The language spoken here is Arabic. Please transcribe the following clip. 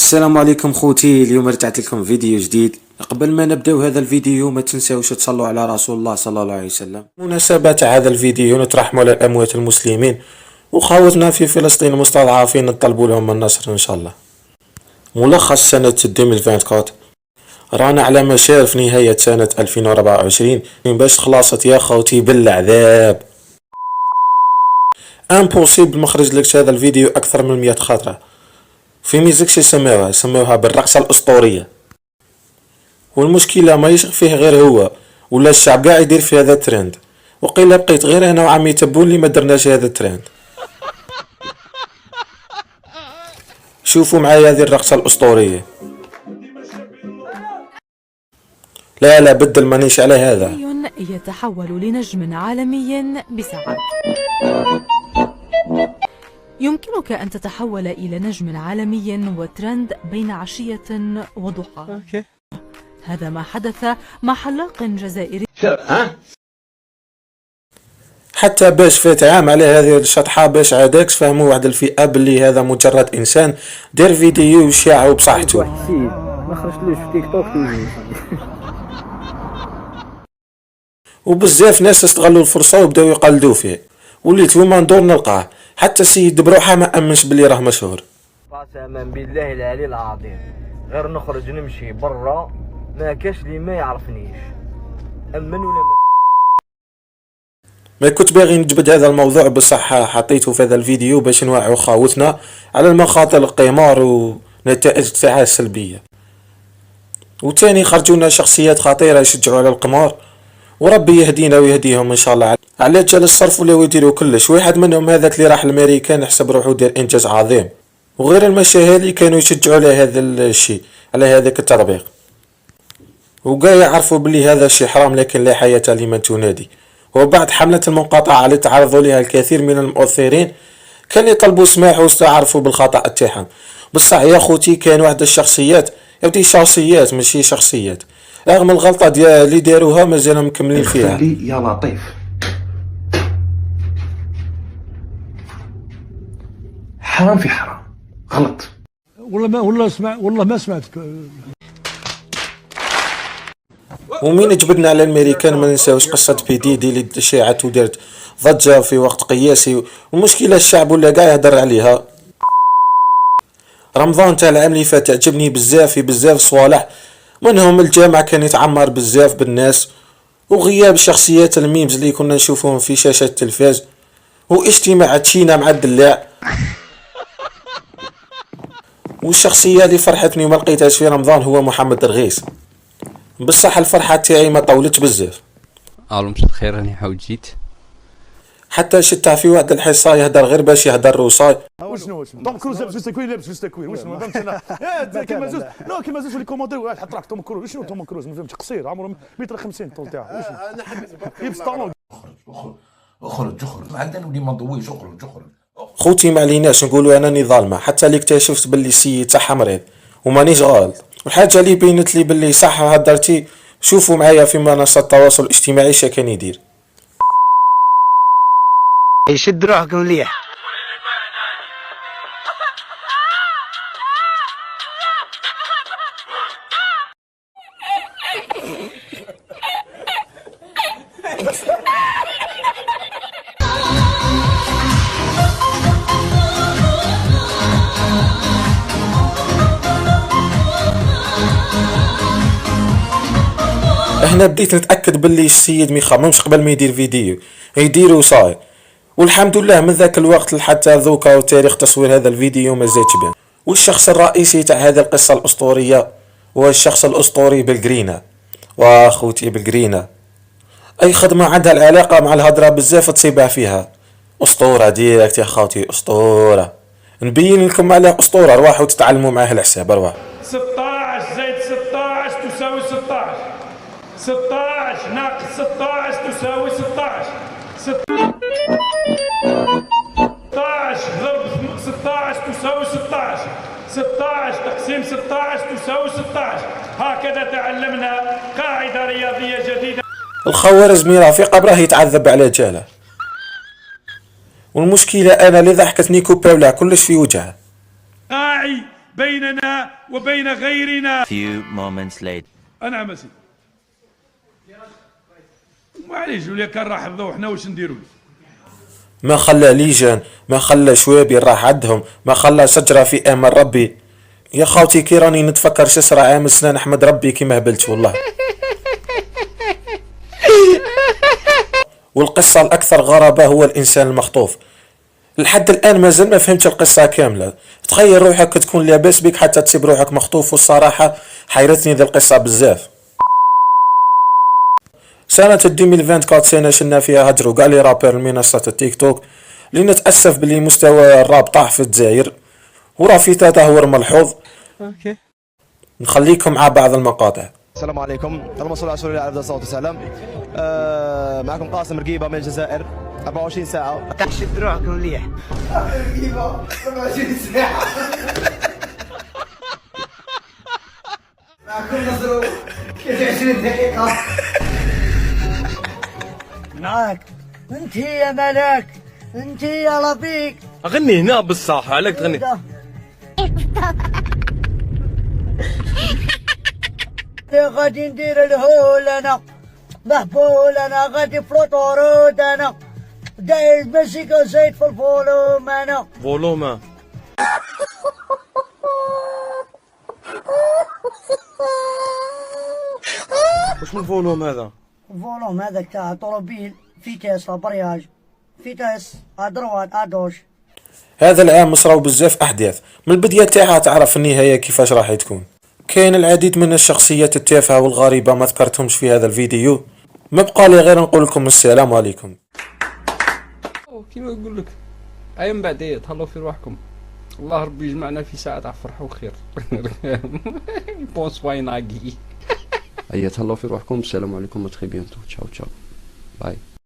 السلام عليكم خوتي. اليوم رجعت لكم فيديو جديد. قبل ما نبداو هذا الفيديو ما تنساوش تصلوا على رسول الله صلى الله عليه وسلم. مناسبة هذا الفيديو نترحموا على الأموات المسلمين وخاوتنا في فلسطين المستضعفين، نطلبوا لهم النصر إن شاء الله. ملخص سنة 2024، رانا على مشارف نهاية سنة 2024 باش خلاصت يا خوتي بالعذاب. امبوسيبل مخرج لك هذا الفيديو أكثر من 100 خطرة. في ميزكش سموها بالرقصة الأسطورية، والمشكلة ما يشغل فيه غير هو ولا الشعب قاعد يدير في هذا الترند، وقيل بقيت غير انا وعمي تبون لي ما درناش هذا الترند. شوفوا معايا هذه الرقصة الأسطورية. لا بدل مانيش على هذا. يتحول لنجم عالمي بسعادة. يمكنك أن تتحول إلى نجم عالمي وترند بين عشية وضحى. هذا ما حدث مع حلاق جزائري. حتى باش فات عام على هذه الشطحة باش عاداك فهموا واحد الفئة باللي هذا مجرد إنسان دير فيديو وشاعه بصحته. ما خرجتلوش في تيك توك وبزاف ناس استغلوا الفرصة وبداو يقلدوا فيه، وليت وما ندور نلقاه. حتى السيد بروحه ما امنش بلي راه مشهور. قسما بالله العلي العظيم غير نخرج نمشي برا ما كاش لي ما يعرفنيش امن ولا ما كنت باغي نجبد هذا الموضوع، بصح حطيته في هذا الفيديو باش نوعوا خاوتنا على المخاطر القمار ونتائج تاعها السلبية. وتاني خرجونا شخصيات خطيرة يشجعوا على القمار، وربي يهدينا ويهديهم ان شاء الله. على جال الصرف ولاو يديروا كلش. واحد منهم هذاك اللي راح لامريكان حسب روحو دير انجاز عظيم، وغير المشاهير اللي كانوا يشجعوا على هذا الشيء، على هذاك التطبيق، وقا يعرفوا بلي هذا الشيء حرام لكن لا حياة لمن تنادي. وبعد حملة المقاطعة اللي تعرضوا لها الكثير من المؤثرين كان يطلبوا سماح واستعرفوا بالخطأ تاعهم. بصح يا خوتي كان واحد الشخصيات يودي شخصيات ماشي شخصيات، رغم الغلطة ديال اللي داروها مازالهم مكملين فيها. يا لطيف حرام في حرام غلط. والله ما سمعت. ومين جبدنا على الامريكان ما ننساوش قصة بيديدي اللي شاعت ودارت ضجة في وقت قياسي، والمشكلة الشعب ولا قاع يهدر عليها. رمضان تاع العام اللي فات عجبني بزاف في بزاف صوالح، منهم الجامع كان يتعمر بزاف بالناس، وغياب الشخصيات الميمز اللي كنا نشوفهم في شاشة التلفاز، واجتماع تشينا مع الدلاع. والشخصية اللي فرحتني وما لقيتهاش في رمضان هو محمد رغيس. بصح الفرحة تاعي ما طولتش بزاف. مساء الخير، راني حاول جيت. حتى شتها في واحد الحصة يهدر غير باش يهدر روصاي. وشنو توم كروز لابس فستكوين لابس فستكوين وشنو فهمت انا كيما زوج لا كيما زوج في لي كومونتير واحد حط راك توم كروز. شنو توم كروز ما فهمتش، قصير عمره 1.50 متر الطول تاعو. انا حبيت يلبس طالون. اخرج ما عندنا نولي ما نضويش. اخرج خوتي ما عليناش نقولوا انني ظالمه، حتى اللي اكتشفت باللي السيد تاعها مريض ومانيش غلط. والحاجه اللي بينت لي باللي صح هدرتي، شوفوا معايا في منصات التواصل الاجتماعي اش كان يدير. يشد روحك مليح. هنا بديت نتاكد باللي السيد ما يخممش قبل ما يدير فيديو، يديرو صاي. والحمد لله من ذاك الوقت لحتى ذوكا وتاريخ تصوير هذا الفيديو ما زادش بان. والشخص الرئيسي تاع هذه القصة الأسطورية هو الشخص الأسطوري بالجرينا. واخوتي بالجرينا اي خدمة عندها العلاقة مع الهضرة بزاف تصيبها فيها. أسطورة ديريكت يا خوتي، أسطورة. نبين لكم على أسطورة، روحوا تتعلموا معاه الحساب. روح 16 زائد 16 تساوي 16. 16 ناقص 16 تساوي 16. 16 ضرب 16 تساوي 16. 16 تقسيم 16 تساوي 16. هكذا تعلمنا قاعدة رياضية جديدة. الخوارزمي راه في قبره يتعذب على جاله. والمشكلة أنا اللي ضحكتني كوباولع كلش في وجهه. قاعي بيننا وبين غيرنا. Few moments later. أنعم سيدي. معليش ولا كان راح الضوء حنا واش نديروا؟ ما خلى ليجان، ما خلى شوابي راح عندهم، ما خلى شجرة في امل ربي. يا خاوتي كي راني نتفكر شسرة عام سنان احمد ربي كيما هبلت والله. والقصة الاكثر غرابة هو الانسان المخطوف. لحد الان مازال ما فهمتش القصة كاملة. تخيل روحك تكون لاباس بك حتى تسيب روحك مخطوف، والصراحة حيرتني ذي القصة بزاف. سنة 2024 سنة شلنا فيها هجروا كاع لي رابر منصة التيك توك، اللي نتأسف بلي مستوى الراب طاح في الجزائر، وراه في تدهور ملحوظ. نخليكم مع بعض المقاطع. السلام عليكم، اللهم صل على رسول الله عليه الصلاه والسلام. معكم قاسم رقيبه من الجزائر. 24 ساعه شد روحك مليح. رقيبه 24 ساعه. معكم نصرو 20 دقيقه. معاك انت يا ملاك، انت يا لطيف. اغني هنا بالصح، عليك تغني. غادي ندير الهول انا مهبول، انا غادي في الطرود، انا داير مزيكا زايد في الفولوم، انا فولوم. واش من فولوم هذا؟ الفولوم هذاك تاع طوموبيل، فيتاس لابرياج، فيتاس ادروات ادوش. هذا العام صراو بزاف احداث، من البداية تاعها تعرف النهاية كيفاش راح تكون. كاين العديد من الشخصيات التافهة والغريبة ما ذكرتهمش في هذا الفيديو، ما بقى لي غير نقول لكم السلام عليكم. كيما نقول لك ايام بعد تهلاو في روحكم، الله ربي يجمعنا في ساعة تاع فرحة وخير. بونس واي ناغي. تهلاو في روحكم، السلام عليكم، تخي بيانتو، تشاو تشاو باي.